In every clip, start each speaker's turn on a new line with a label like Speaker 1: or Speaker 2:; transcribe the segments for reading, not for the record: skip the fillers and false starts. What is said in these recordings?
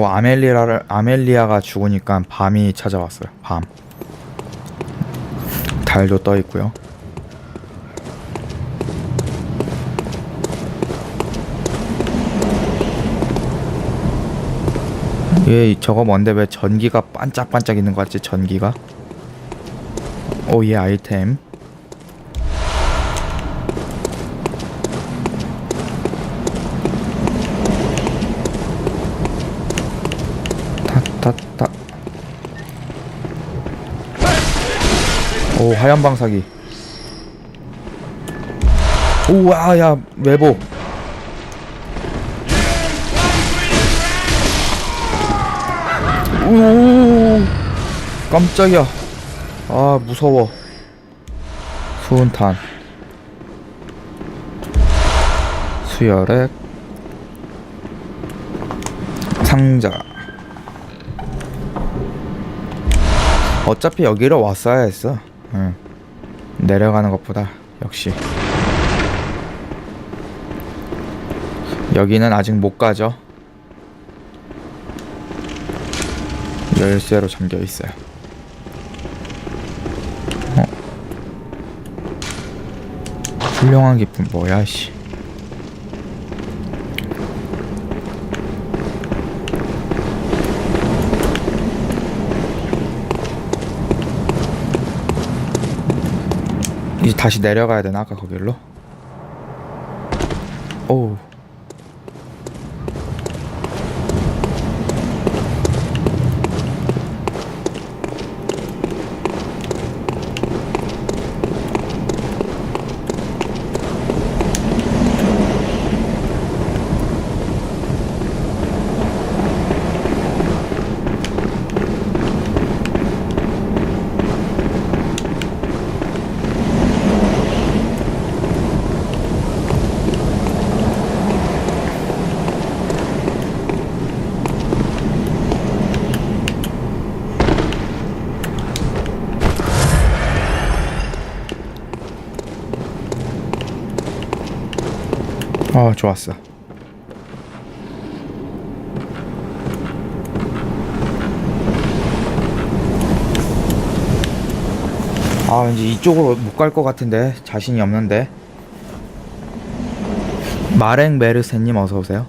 Speaker 1: 아멜리아가 죽으니까 밤이 찾아왔어요. 밤. 달도 떠 있고요. 저거 뭔데 왜 전기가 반짝반짝 있는 것 같지? 전기가. 얘 아이템. 탔. 하얀 방사기. 야, 외보. 깜짝이야. 무서워. 수은탄. 수혈액. 상자. 어차피 여기로 왔어야 했어. 내려가는 것보다 역시 여기는 아직 못 가죠. 열쇠로 잠겨 있어요. 훌륭한 기쁨 뭐야 씨. 이제 다시 내려가야 되나? 아까 거길로? 좋았어. 왠지 이쪽으로 못 갈 것 같은데 자신이 없는데. 마랭 메르세님 어서오세요.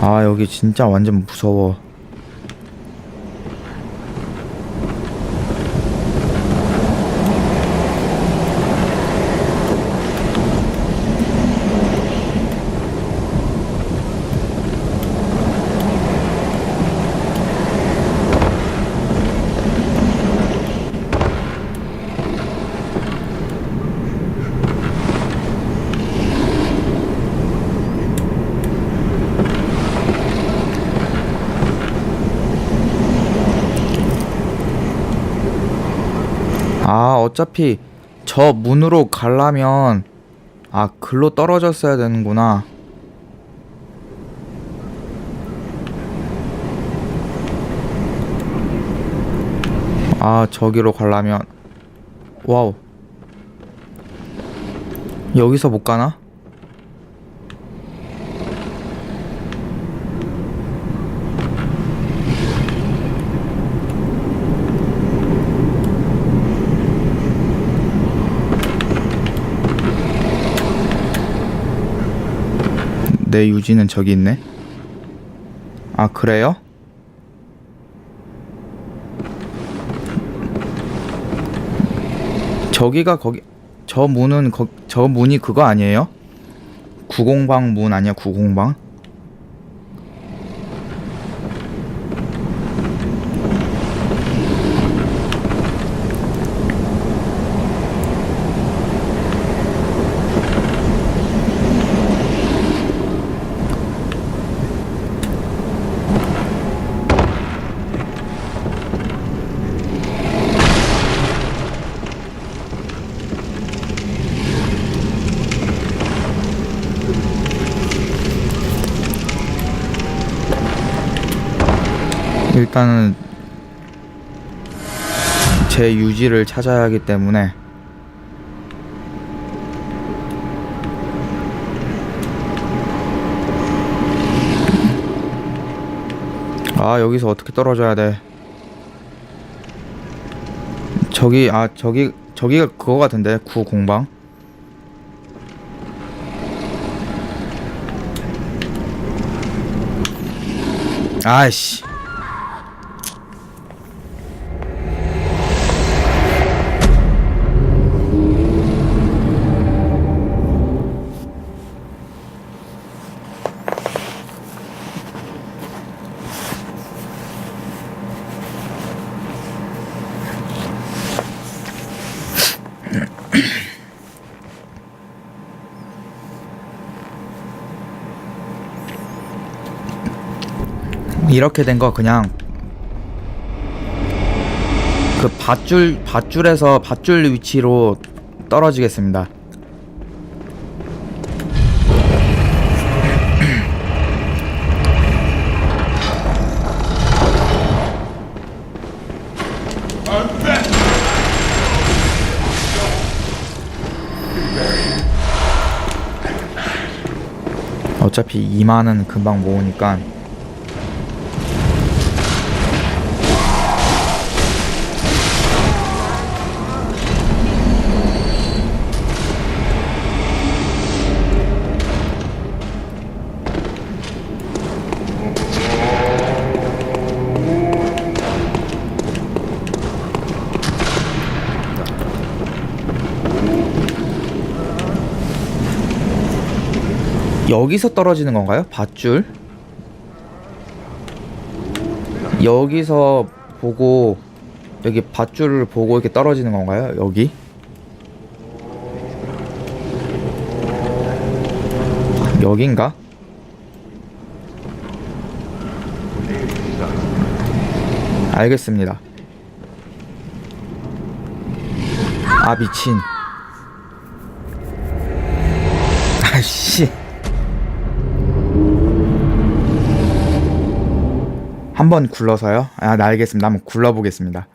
Speaker 1: 여기 진짜 완전 무서워. 어차피 저 문으로 가려면 글로 떨어졌어야 되는구나. 저기로 가려면 와우. 여기서 못 가나? 내 유지는 저기 있네. 그래요? 저기가 거기. 저 문이 그거 아니에요? 90방 문 아니야? 90방? 일단은 제 유지를 찾아야 하기 때문에 아, 여기서 어떻게 떨어져야 돼? 저기가 그거 같은데, 구공방. 아이씨. 이렇게 된 거 그냥 그 밧줄에서 밧줄 위치로 떨어지겠습니다. 어차피 2만은 금방 모으니까. 여기서 떨어지는 건가요? 밧줄? 여기서 보고 여기 밧줄을 보고 이렇게 떨어지는 건가요? 여기? 여긴가? 알겠습니다. 아, 미친. 아씨. 한번 굴러서요? 아, 네, 알겠습니다. 한번 굴러보겠습니다.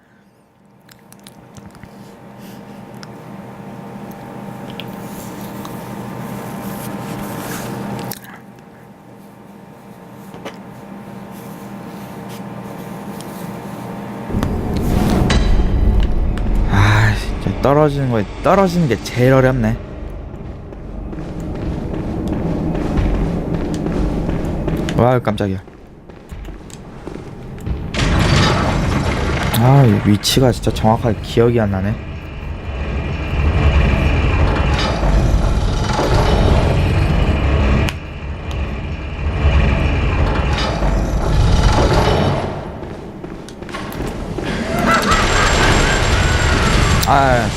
Speaker 1: 아, 진짜 떨어지는 게 제일 어렵네. 와, 깜짝이야. 아, 이 위치가 진짜 정확하게 기억이 안 나네. 아,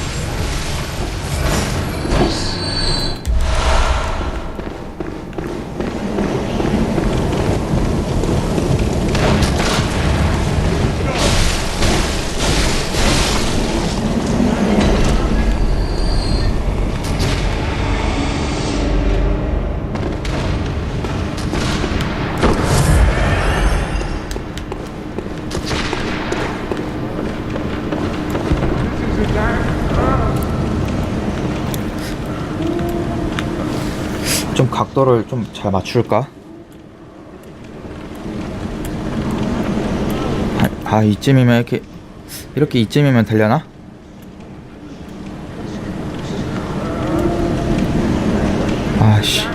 Speaker 1: 좀 각도를 좀 잘 맞출까? 이쯤이면 이렇게 이쯤이면 되려나? 아씨.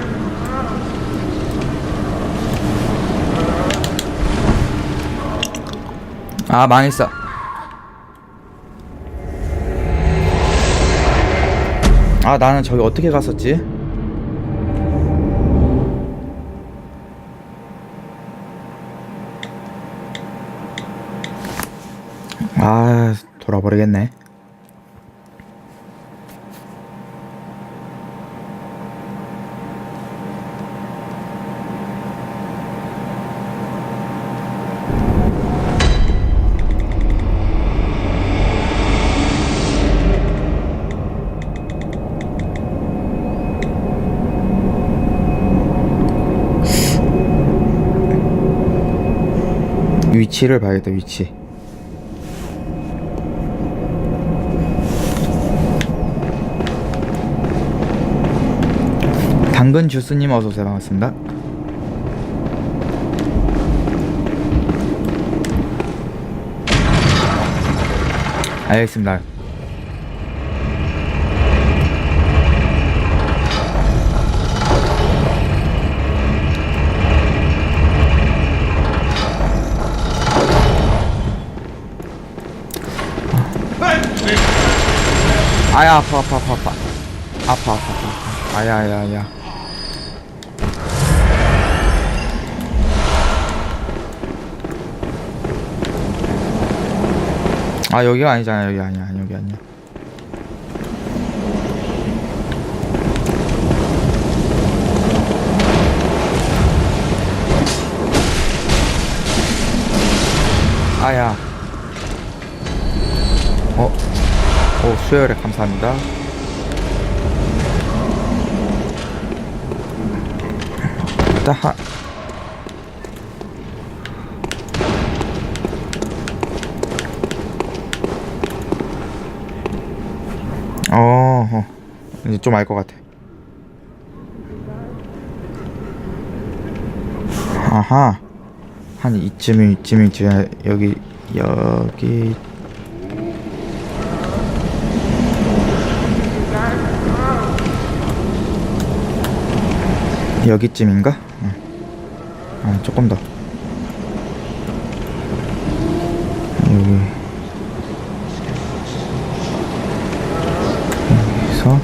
Speaker 1: 아, 망했어. 아, 나는 저기 어떻게 갔었지? 아, 돌아버리겠네. 위치를 봐야겠다, 위치. 당근 주스님 어서오세요. 반갑습니다. 알겠습니다. 아야, 아파. 아야야야. 아, 여기가 아니잖아. 여기 아니야. 여기 아니야. 아야. 수혈에 감사합니다. 일단 이제 좀 알 것 같아. 아하. 한 이쯤이지. 여기 여기쯤인가? 조금 더. 여기서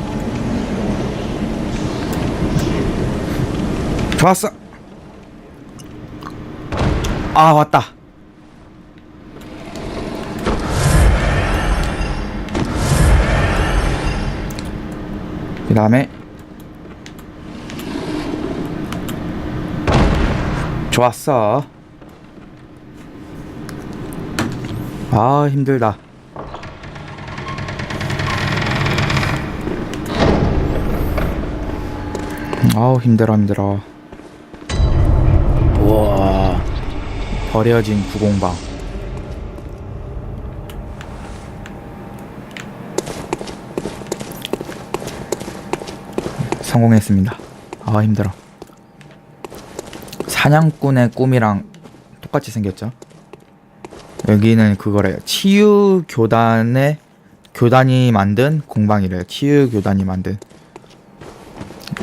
Speaker 1: 좋았어. 아, 왔다. 그 다음에 좋았어. 아, 힘들다. 아우, 힘들어. 우와, 버려진 구공방. 성공했습니다. 아, 힘들어. 사냥꾼의 꿈이랑 똑같이 생겼죠. 여기는 그거래요. 치유 교단이 만든 공방이래요. 치유 교단이 만든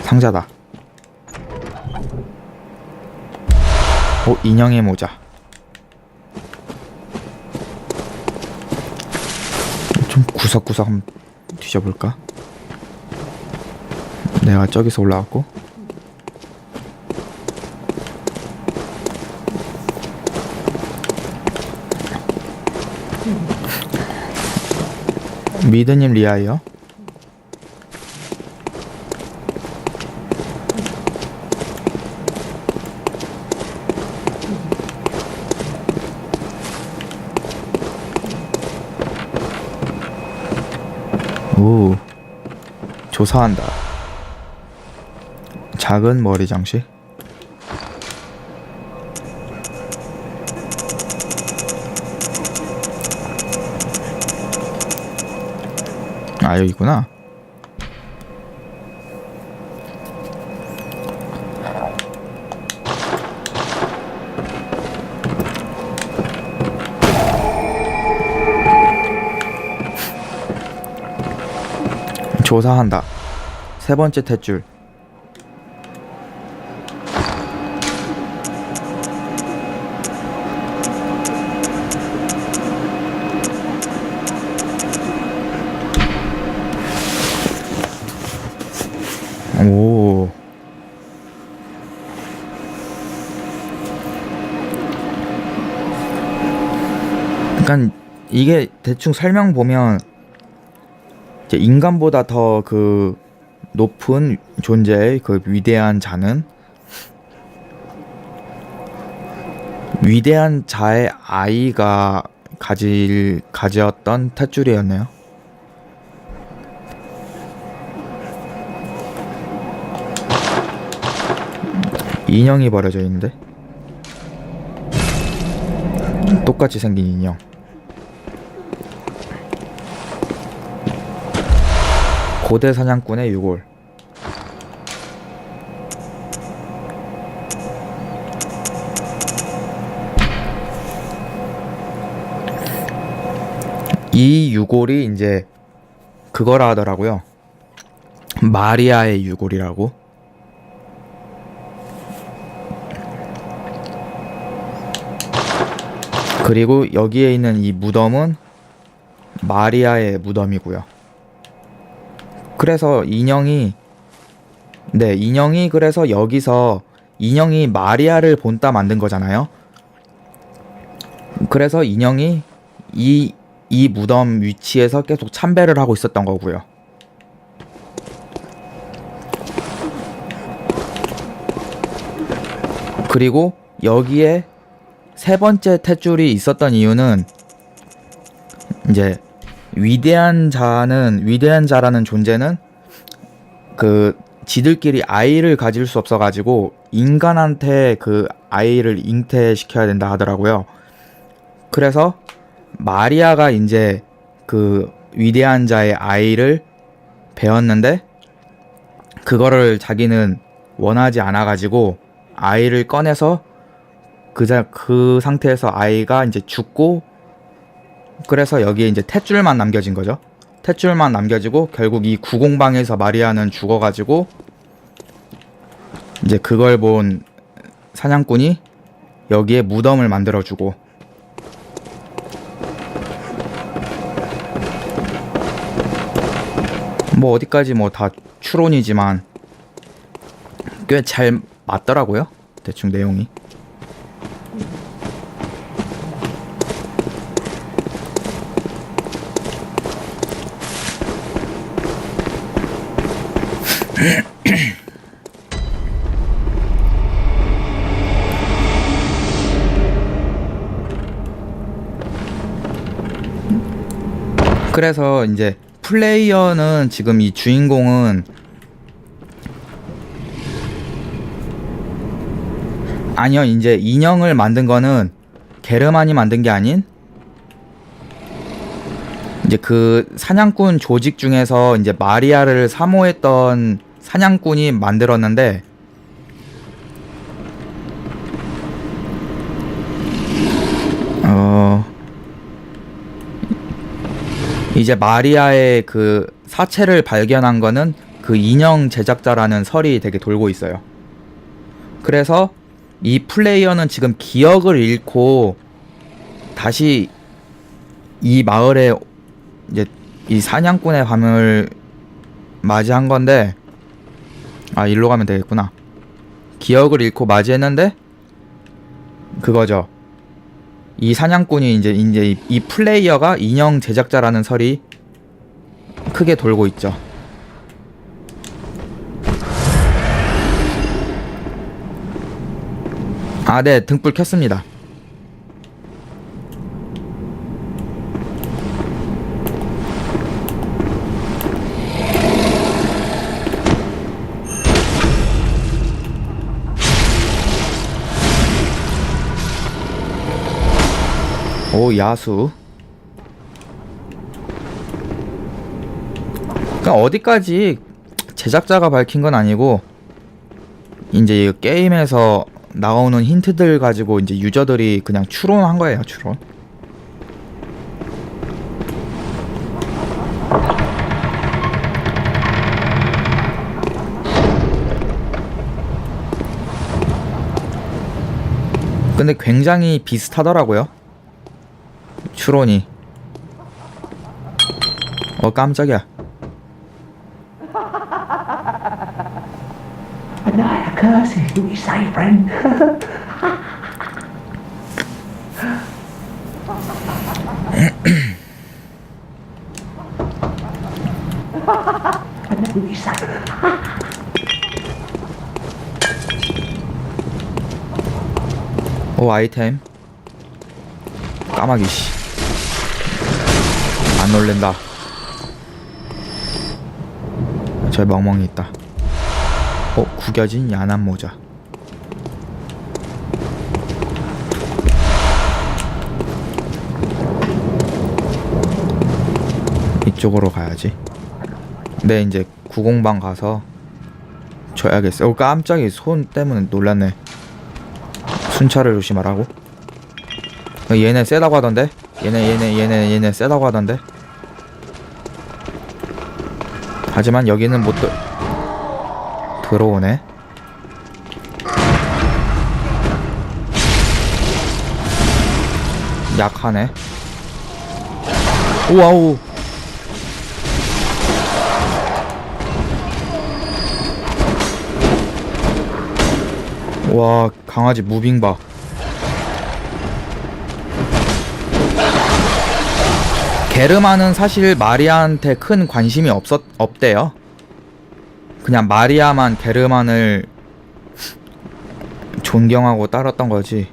Speaker 1: 상자다. 인형의 모자. 좀 구석구석 한번 뒤져볼까? 내가 저기서 올라왔고, 미드님 리아이요. 오, 조사한다. 작은 머리 장식. 아, 여기구나. 조사한다. 세 번째 탯줄. 오. 약간 이게 대충 설명 보면 이제 인간보다 더 그 높은 존재의 그 위대한 자는 위대한 자의 아이가 가졌던 탯줄이었네요. 인형이 버려져 있는데, 똑같이 생긴 인형. 고대 사냥꾼의 유골. 이 유골이 이제 그거라 하더라고요. 마리아의 유골이라고. 그리고 여기에 있는 이 무덤은 마리아의 무덤이고요. 그래서 인형이 그래서 여기서 인형이 마리아를 본따 만든 거잖아요. 그래서 인형이 이 무덤 위치에서 계속 참배를 하고 있었던 거고요. 그리고 여기에 세 번째 탯줄이 있었던 이유는 이제 위대한 자라는 존재는 그 지들끼리 아이를 가질 수 없어가지고 인간한테 그 아이를 잉태시켜야 된다 하더라고요. 그래서 마리아가 이제 그 위대한 자의 아이를 배웠는데 그거를 자기는 원하지 않아가지고 아이를 꺼내서 그 상태에서 아이가 이제 죽고, 그래서 여기에 이제 탯줄만 남겨진 거죠. 탯줄만 남겨지고 결국 이 구공방에서 마리아는 죽어가지고 이제 그걸 본 사냥꾼이 여기에 무덤을 만들어주고, 뭐 어디까지 뭐 다 추론이지만 꽤 잘 맞더라고요. 대충 내용이. 그래서 이제 플레이어는 지금 이 주인공은 아니요, 이제 인형을 만든 거는 게르만이 만든 게 아닌 이제 그 사냥꾼 조직 중에서 이제 마리아를 사모했던 사냥꾼이 만들었는데, 이제 마리아의 그 사체를 발견한 거는 그 인형 제작자라는 설이 되게 돌고 있어요. 그래서 이 플레이어는 지금 기억을 잃고 다시 이 마을에 이제 이 사냥꾼의 밤을 맞이한 건데, 아, 일로 가면 되겠구나. 기억을 잃고 맞이했는데 그거죠. 이 사냥꾼이 이제 이 플레이어가 인형 제작자라는 설이 크게 돌고 있죠. 아, 네, 등불 켰습니다. 오, 야수. 그러니까 어디까지 제작자가 밝힌 건 아니고 이제 이 게임에서 나오는 힌트들 가지고 이제 유저들이 그냥 추론한 거예요, 추론. 근데 굉장히 비슷하더라고요, 추론이. 깜짝이야.
Speaker 2: Another curse, do we say, friend? And do we say?
Speaker 1: 오, 아이템. 까마귀 씨. 안 놀랜다. 저 멍멍이 있다. 구겨진 야난 모자. 이쪽으로 가야지. 네, 이제 구공방 가서 줘야겠어. 깜짝이야, 손 때문에 놀랐네. 순찰을 조심하라고. 얘네 세다고 하던데? 얘네 세다고 하던데? 하지만 여기는 못 들어오네. 약하네. 오와우. 와, 강아지 무빙 봐. 게르마는 사실 마리아한테 큰 관심이 없대요. 그냥 마리아만 게르만을 존경하고 따랐던 거지.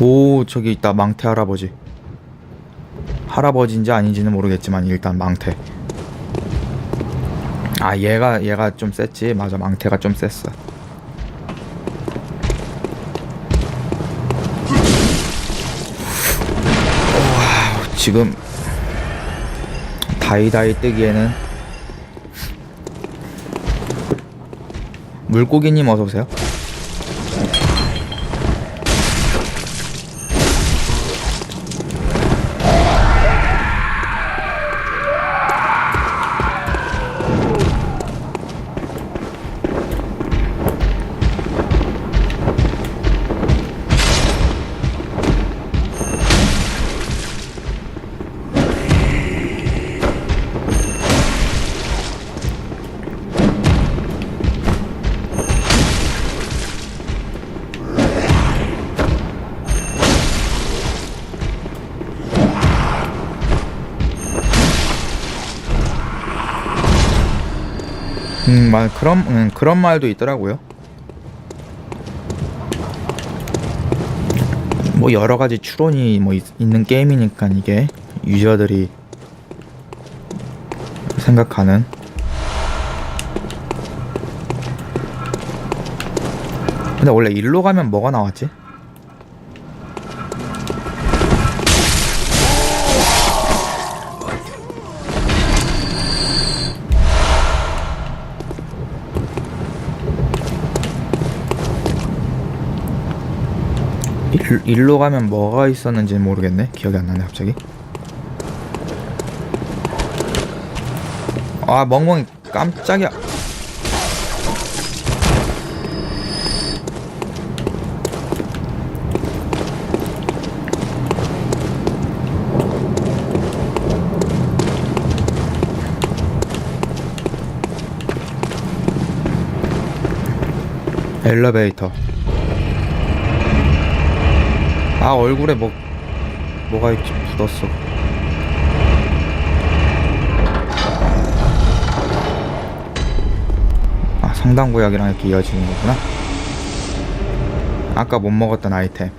Speaker 1: 오, 저기 있다. 망태 할아버지. 할아버지인지 아닌지는 모르겠지만 일단 망태. 아, 얘가 좀 셌지. 맞아, 망태가 좀 셌어. 와, 지금 다이다이 뜨기에는. 물고기님 어서 오세요. 그런 말도 있더라고요. 뭐 여러 가지 추론이 뭐 있는 게임이니까 이게 유저들이 생각하는. 근데 원래 일로 가면 뭐가 나왔지? 일로 가면 뭐가 있었는지 모르겠네. 기억이 안 나네 갑자기. 아, 멍멍이 깜짝이야. 엘리베이터. 아, 얼굴에 뭐가 이렇게 묻었어. 아, 상당구역이랑 이렇게 이어지는 거구나. 아까 못 먹었던 아이템.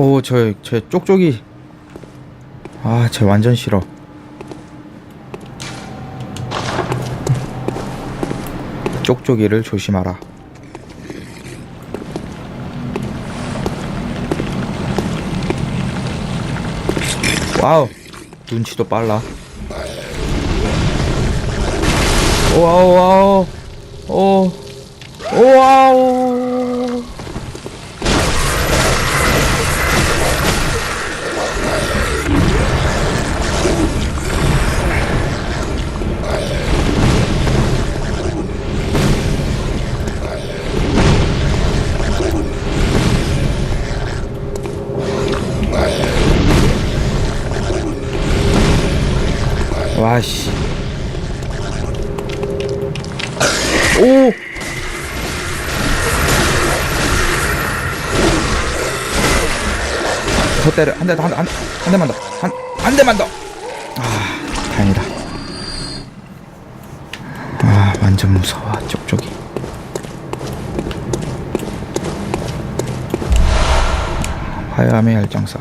Speaker 1: 오, 저 쪽쪽이. 아, 쟤 완전 싫어. 쪽쪽이를 조심하라. 와우, 눈치도 빨라. 와우, 와우, 오, 와우. 와씨. 오. 더 때려. 한 대만 더. 한 대만 더. 아, 다행이다. 아, 완전 무서워 쪽쪽이. 화염의 열정서.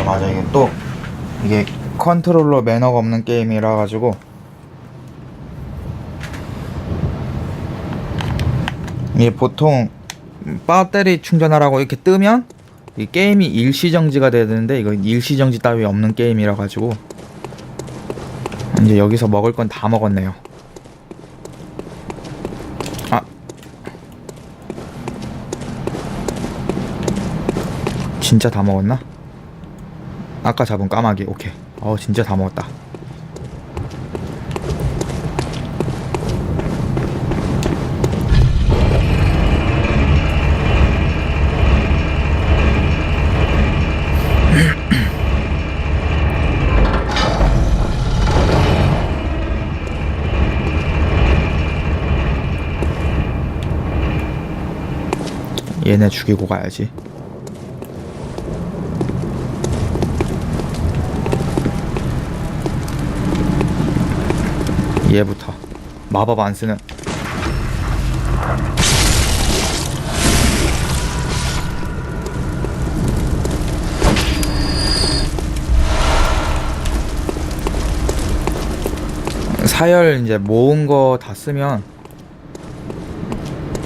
Speaker 1: 맞아 이게 또 이게 컨트롤러 매너가 없는 게임이라 가지고 이게 보통 배터리 충전하라고 이렇게 뜨면 이 게임이 일시정지가 돼야 되는데 이거 일시정지 따위 없는 게임이라 가지고 이제 여기서 먹을 건 다 먹었네요. 아, 진짜 다 먹었나? 아까 잡은 까마귀. 오케이. 진짜 다 먹었다. 얘네 죽이고 가야지. 얘부터 마법 안 쓰는. 사열 이제 모은 거 다 쓰면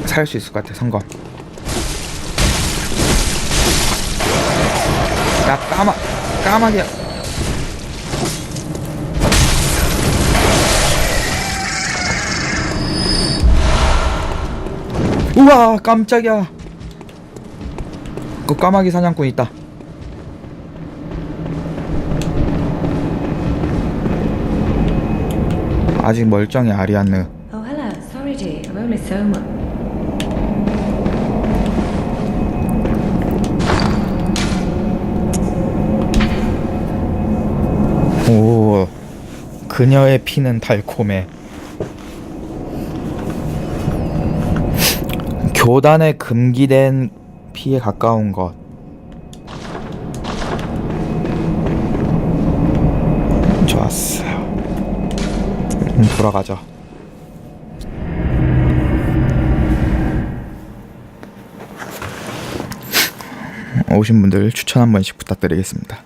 Speaker 1: 살 수 있을 것 같아. 성검. 야, 까마귀야. 우와, 깜짝이야. 그 까마귀 사냥꾼 있다. 아직 멀쩡해, 아리안느.
Speaker 3: Oh, hello. Sorry, dear. I'm only so much.
Speaker 1: 오, 그녀의 피는 달콤해. 교단에 금기된 피에 가까운 것. 좋았어요. 돌아가죠. 오신 분들 추천 한 번씩 부탁드리겠습니다.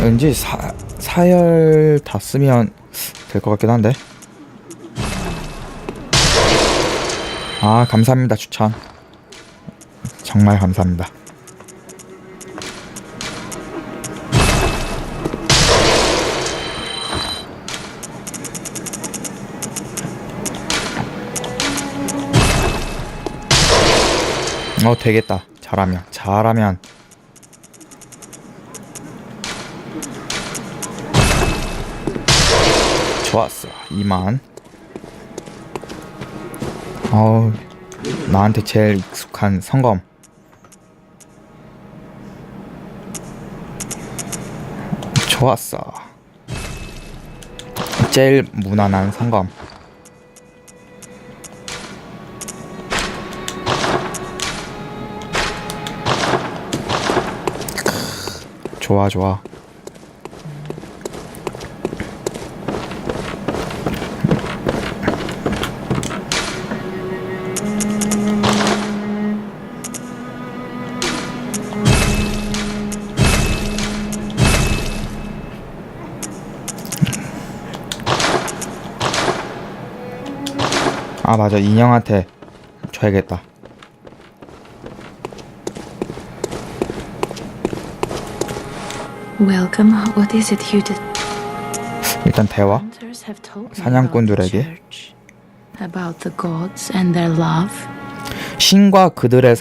Speaker 1: 왠지 사열 다 쓰면 될 것 같긴 한데. 아, 감사합니다. 추천 정말 감사합니다. 되겠다. 잘하면 좋았어. 2만. 나한테 제일 익숙한 성검. 좋았어. 제일 무난한 성검. 좋아. 아, 맞아. 인형한테 줘야겠다.
Speaker 4: Welcome. What is it you did?
Speaker 1: 일단 대화.
Speaker 4: Hunters have told me
Speaker 1: 사냥꾼들에게.
Speaker 4: about the church, about the gods and their love.
Speaker 1: 신과 그들의